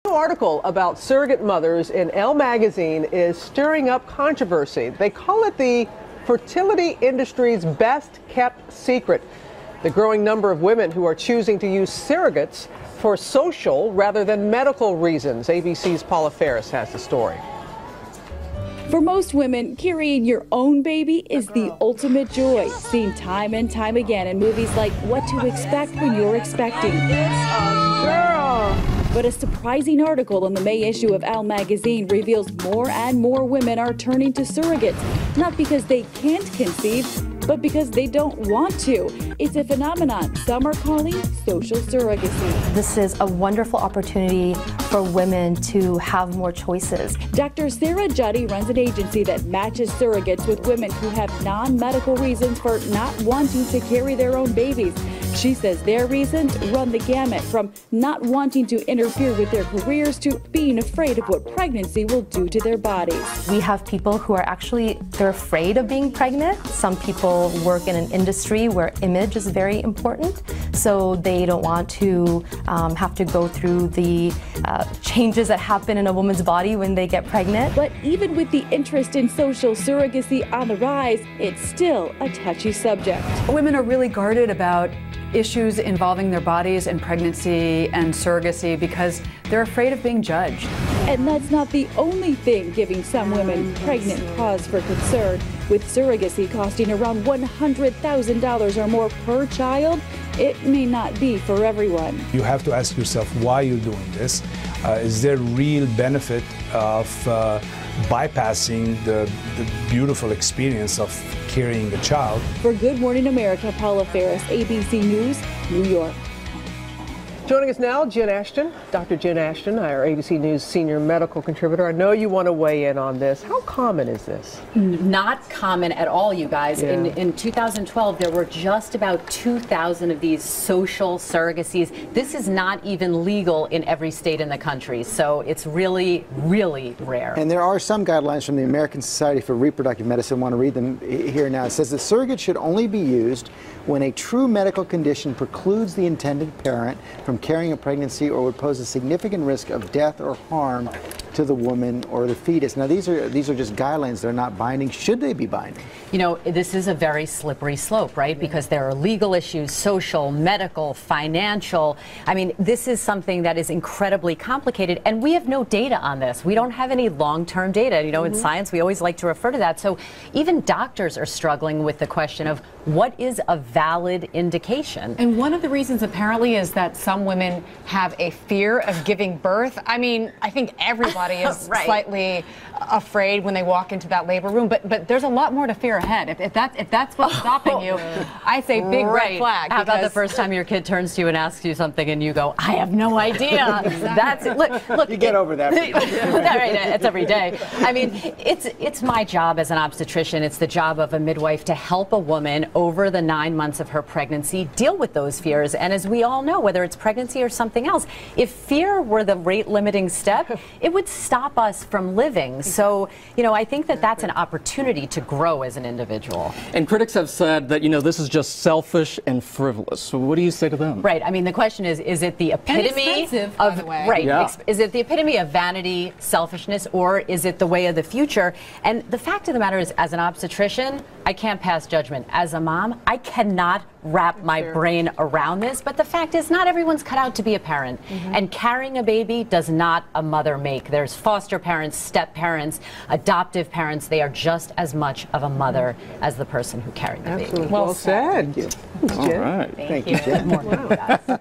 New article about surrogate mothers in Elle magazine is stirring up controversy. They call it the fertility industry's best kept secret. The growing number of women who are choosing to use surrogates for social rather than medical reasons. ABC's Paula Ferris has the story. For most women, carrying your own baby is the ultimate joy, seen time and time again in movies like What to Expect When You're Expecting. It's a girl. But a surprising article in the May issue of Elle magazine reveals more and more women are turning to surrogates, not because they can't conceive, but because they don't want to. It's a phenomenon some are calling social surrogacy. This is a wonderful opportunity for women to have more choices. Dr. Sarah Juddy runs an agency that matches surrogates with women who have non-medical reasons for not wanting to carry their own babies. She says their reasons run the gamut from not wanting to interfere with their careers to being afraid of what pregnancy will do to their bodies. We have people who are they're afraid of being pregnant. Some people work in an industry where image is very important, so they don't want to have to go through the changes that happen in a woman's body when they get pregnant. But even with the interest in social surrogacy on the rise, it's still a touchy subject. Women are really guarded about issues involving their bodies and pregnancy and surrogacy because they're afraid of being judged. And that's not the only thing giving some women pregnant cause for concern. With surrogacy costing around $100,000 or more per child, it may not be for everyone. You have to ask yourself why you're doing this. Is there real benefit of bypassing the beautiful experience of carrying a child? For Good Morning America, Paula Ferris, ABC News, New York. Joining us now, Jen Ashton. Dr. Jen Ashton, our ABC News senior medical contributor. I know you want to weigh in on this. How common is this? Not common at all, you guys. Yeah. In 2012, there were just about 2,000 of these social surrogacies. This is not even legal in every state in the country, so it's really, really rare. And there are some guidelines from the American Society for Reproductive Medicine. I want to read them here now. It says the surrogate should only be used when a true medical condition precludes the intended parent from carrying a pregnancy or would pose a significant risk of death or harm to the woman or the fetus. Now these are just guidelines. They're not binding. Should they be binding? You know, this is a very slippery slope, right? Because there are legal issues, social, medical, financial. I mean, this is something that is incredibly complicated, and we have no data on this. We don't have any long-term data. You know, in science, we always like to refer to that. So even doctors are struggling with the question of what is a valid indication. And one of the reasons apparently is that some women have a fear of giving birth. I mean, I think everybody is slightly afraid when they walk into that labor room, but there's a lot more to fear ahead. If that's what's stopping you, I say big red flag. How about the first time your kid turns to you and asks you something and you go, I have no idea. That's it. Look, you get over that. It's every day. I mean, it's my job as an obstetrician. It's the job of a midwife to help a woman over the 9 months of her pregnancy deal with those fears. And as we all know, whether it's pregnancy or something else, if fear were the rate limiting step, it would stop us from living. So, you know, I think that that's an opportunity to grow as an individual. And critics have said that, you know, this is just selfish and frivolous. So what do you say to them? Right. I mean, the question is it the epitome of, by the way. Right. Yeah. Is it the epitome of vanity, selfishness, or is it the way of the future? And the fact of the matter is, as an obstetrician, I can't pass judgment. As a mom, I cannot wrap my brain around this, but the fact is not everyone's cut out to be a parent. And carrying a baby does not a mother make. There's foster parents, step parents, adoptive parents. They are just as much of a mother as the person who carried the baby. Well said. All right. Thank you. Good morning, guys.